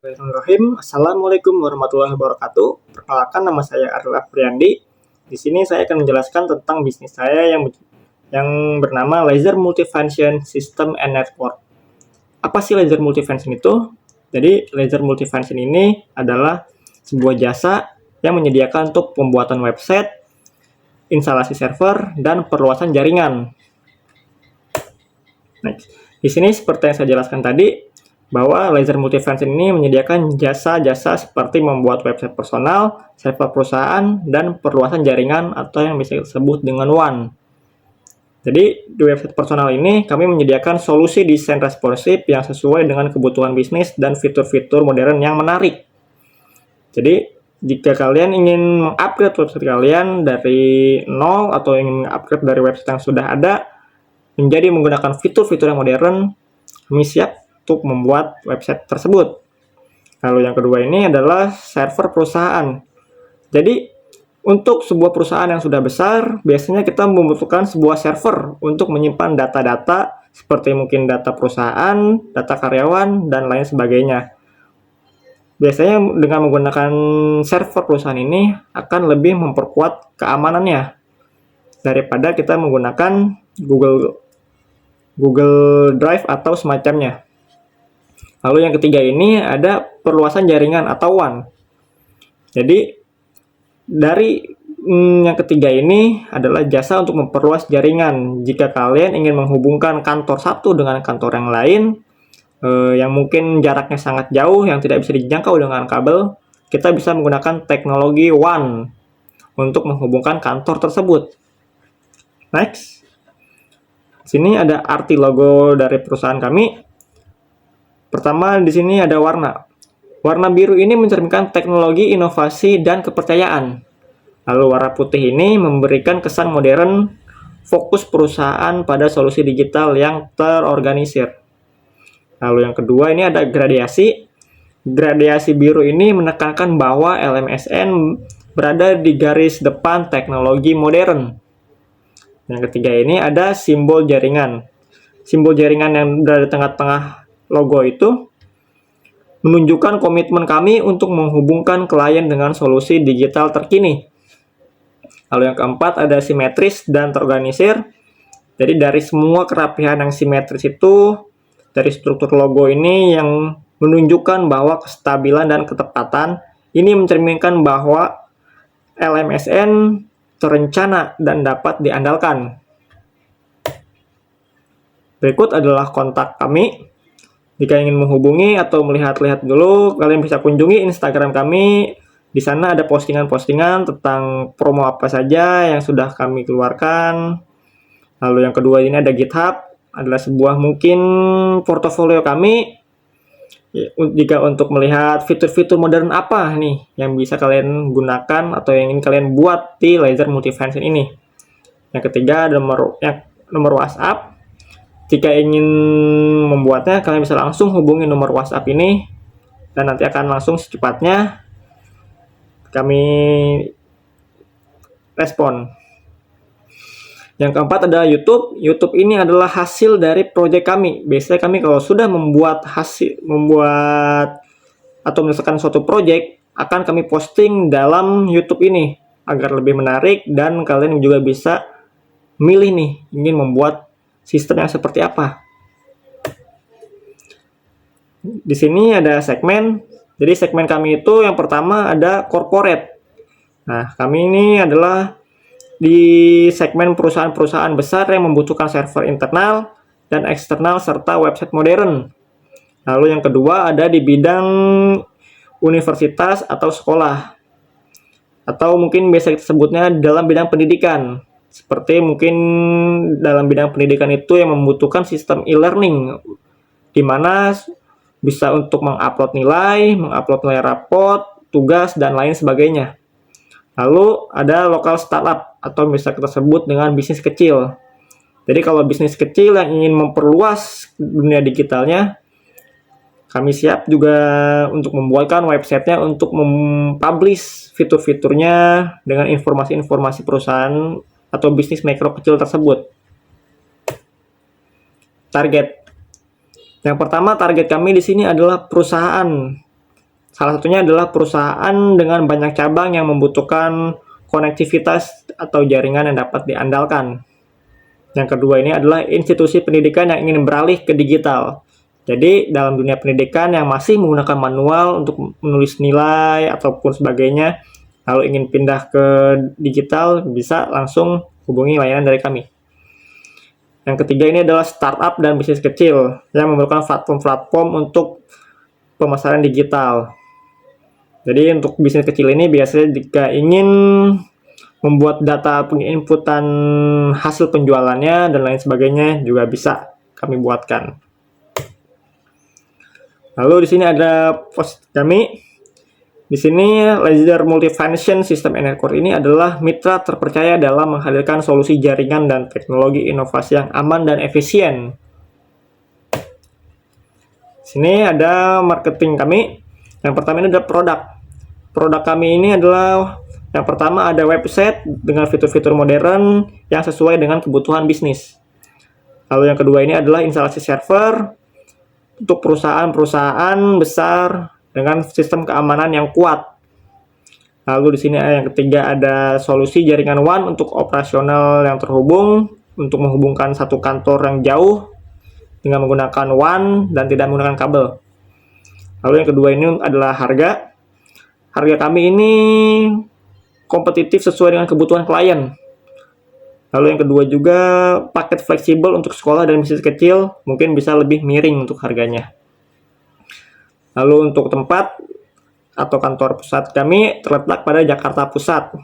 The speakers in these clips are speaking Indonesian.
Bismillahirrahmanirrahim. Assalamualaikum warahmatullahi wabarakatuh. Perkenalkan, nama saya Ariel Afriandi. Di sini saya akan menjelaskan tentang bisnis saya yang bernama Laser Multifunction System and Network. Apa sih laser multifunction itu? Jadi laser multifunction ini adalah sebuah jasa yang menyediakan untuk pembuatan website, instalasi server, dan perluasan jaringan. Di sini seperti yang saya jelaskan tadi, bahwa laser multifunction ini menyediakan jasa-jasa seperti membuat website personal, server perusahaan, dan perluasan jaringan atau yang bisa disebut dengan WAN. Jadi di website personal ini kami menyediakan solusi desain responsif yang sesuai dengan kebutuhan bisnis dan fitur-fitur modern yang menarik. Jadi jika kalian ingin mengupgrade website kalian dari nol atau ingin mengupgrade dari website yang sudah ada menjadi menggunakan fitur-fitur yang modern, kami siap untuk membuat website tersebut. Lalu yang kedua ini adalah server perusahaan. Jadi untuk sebuah perusahaan yang sudah besar, biasanya kita membutuhkan sebuah server untuk menyimpan data-data seperti mungkin data perusahaan, data karyawan, dan lain sebagainya. Biasanya dengan menggunakan server perusahaan ini akan lebih memperkuat keamanannya daripada kita menggunakan Google Drive atau semacamnya. Lalu yang ketiga ini ada perluasan jaringan atau WAN. Jadi dari yang ketiga ini adalah jasa untuk memperluas jaringan. Jika kalian ingin menghubungkan kantor satu dengan kantor yang lain, yang mungkin jaraknya sangat jauh, yang tidak bisa dijangkau dengan kabel, kita bisa menggunakan teknologi WAN untuk menghubungkan kantor tersebut. Next. Sini ada arti logo dari perusahaan kami. Pertama, di sini ada warna. Warna biru ini mencerminkan teknologi, inovasi, dan kepercayaan. Lalu warna putih ini memberikan kesan modern, fokus perusahaan pada solusi digital yang terorganisir. Lalu yang kedua ini ada gradiasi. Gradiasi biru ini menekankan bahwa LMSN berada di garis depan teknologi modern. Yang ketiga ini ada simbol jaringan. Simbol jaringan yang berada di tengah-tengah logo itu menunjukkan komitmen kami untuk menghubungkan klien dengan solusi digital terkini. Lalu yang keempat ada simetris dan terorganisir. Jadi dari semua kerapihan yang simetris itu, dari struktur logo ini yang menunjukkan bahwa kestabilan dan ketepatan ini mencerminkan bahwa LMSN terencana dan dapat diandalkan. Berikut adalah kontak kami. Jika ingin menghubungi atau melihat-lihat dulu, kalian bisa kunjungi Instagram kami. Di sana ada postingan-postingan tentang promo apa saja yang sudah kami keluarkan. Lalu yang kedua ini ada GitHub, adalah sebuah mungkin portofolio kami. Jika untuk melihat fitur-fitur modern apa nih yang bisa kalian gunakan atau yang ingin kalian buat di laser multifunction ini. Yang ketiga ada nomor WhatsApp. Jika ingin membuatnya, kalian bisa langsung hubungi nomor WhatsApp ini dan nanti akan langsung secepatnya kami respon. Yang keempat ada YouTube. YouTube ini adalah hasil dari proyek kami. Biasanya kami kalau sudah membuat atau menyelesaikan suatu proyek, akan kami posting dalam YouTube ini agar lebih menarik dan kalian juga bisa milih nih ingin membuat sistem yang seperti apa. Di sini ada segmen. Jadi segmen kami itu yang pertama ada corporate. Nah, kami ini adalah di segmen perusahaan-perusahaan besar yang membutuhkan server internal dan eksternal serta website modern. Lalu yang kedua ada di bidang universitas atau sekolah. Atau mungkin biasa kita sebutnya dalam bidang pendidikan. Seperti mungkin dalam bidang pendidikan itu yang membutuhkan sistem e-learning, di mana bisa untuk mengupload nilai raport, tugas, dan lain sebagainya. Lalu ada lokal startup atau bisa kita sebut dengan bisnis kecil. Jadi kalau bisnis kecil yang ingin memperluas dunia digitalnya, kami siap juga untuk membuatkan websitenya untuk mempublish fitur-fiturnya dengan informasi-informasi perusahaan atau bisnis mikro kecil tersebut. Target. Yang pertama, target kami di sini adalah perusahaan Salah satunya adalah perusahaan dengan banyak cabang yang membutuhkan konektivitas atau jaringan yang dapat diandalkan. Yang kedua ini adalah institusi pendidikan yang ingin beralih ke digital. Jadi dalam dunia pendidikan yang masih menggunakan manual untuk menulis nilai ataupun sebagainya, lalu ingin pindah ke digital, bisa langsung hubungi layanan dari kami. Yang ketiga ini adalah startup dan bisnis kecil yang memerlukan platform-platform untuk pemasaran digital. Jadi untuk bisnis kecil ini biasanya jika ingin membuat data penginputan hasil penjualannya dan lain sebagainya juga bisa kami buatkan. Lalu di sini ada post kami. Di sini Laser Multifunction System Network ini adalah mitra terpercaya dalam menghadirkan solusi jaringan dan teknologi inovasi yang aman dan efisien. Di sini ada marketing kami. Yang pertama ini adalah produk. Produk kami ini adalah yang pertama ada website dengan fitur-fitur modern yang sesuai dengan kebutuhan bisnis. Lalu yang kedua ini adalah instalasi server untuk perusahaan-perusahaan besar dengan sistem keamanan yang kuat. Lalu di sini yang ketiga ada solusi jaringan WAN untuk operasional yang terhubung untuk menghubungkan satu kantor yang jauh dengan menggunakan WAN dan tidak menggunakan kabel. Lalu yang kedua ini adalah harga. Harga kami ini kompetitif sesuai dengan kebutuhan klien. Lalu yang kedua juga paket fleksibel untuk sekolah dan bisnis kecil, mungkin bisa lebih miring untuk harganya. Lalu untuk tempat atau kantor pusat kami terletak pada Jakarta Pusat.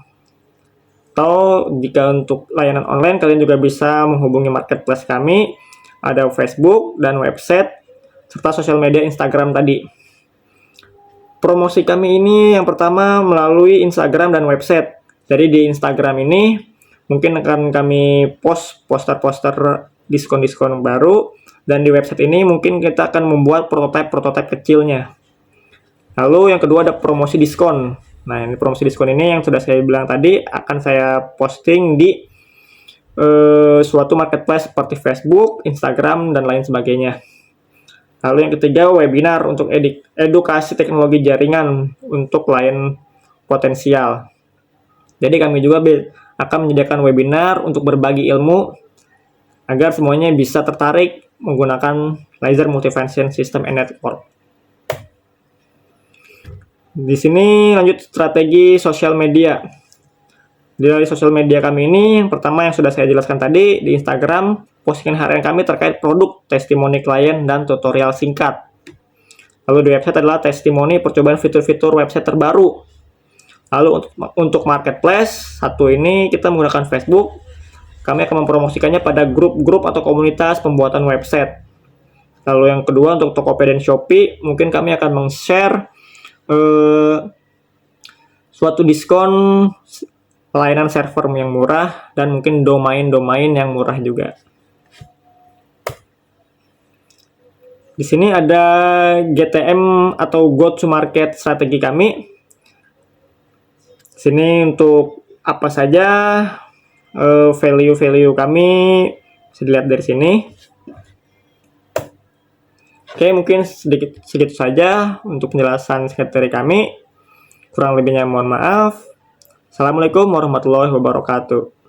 Atau jika untuk layanan online kalian juga bisa menghubungi marketplace kami, ada Facebook dan website serta sosial media Instagram tadi. Promosi kami ini yang pertama melalui Instagram dan website. Jadi di Instagram ini mungkin akan kami post poster-poster diskon-diskon baru, dan di website ini mungkin kita akan membuat prototipe kecilnya. Lalu yang kedua ada promosi diskon. Nah, ini promosi diskon ini yang sudah saya bilang tadi akan saya posting di suatu marketplace seperti Facebook, Instagram, dan lain sebagainya. Lalu yang ketiga, webinar untuk edukasi teknologi jaringan untuk klien potensial. Jadi kami juga akan menyediakan webinar untuk berbagi ilmu agar semuanya bisa tertarik menggunakan Laser Multifunction System Network. Di sini lanjut strategi sosial media. Dari sosial media kami ini, yang pertama yang sudah saya jelaskan tadi, di Instagram, postingan harian kami terkait produk, testimoni klien, dan tutorial singkat. Lalu di website adalah testimoni percobaan fitur-fitur website terbaru. Lalu untuk marketplace, satu ini kita menggunakan Facebook. Kami akan mempromosikannya pada grup-grup atau komunitas pembuatan website. Lalu yang kedua untuk Tokopedia dan Shopee, mungkin kami akan meng-share suatu diskon layanan server yang murah dan mungkin domain-domain yang murah juga. Di sini ada GTM atau Go to Market strategi kami. Di sini untuk apa saja value-value kami bisa dilihat dari sini. Oke, mungkin sedikit saja untuk penjelasan singkat dari kami. Kurang lebihnya mohon maaf. Assalamualaikum warahmatullahi wabarakatuh.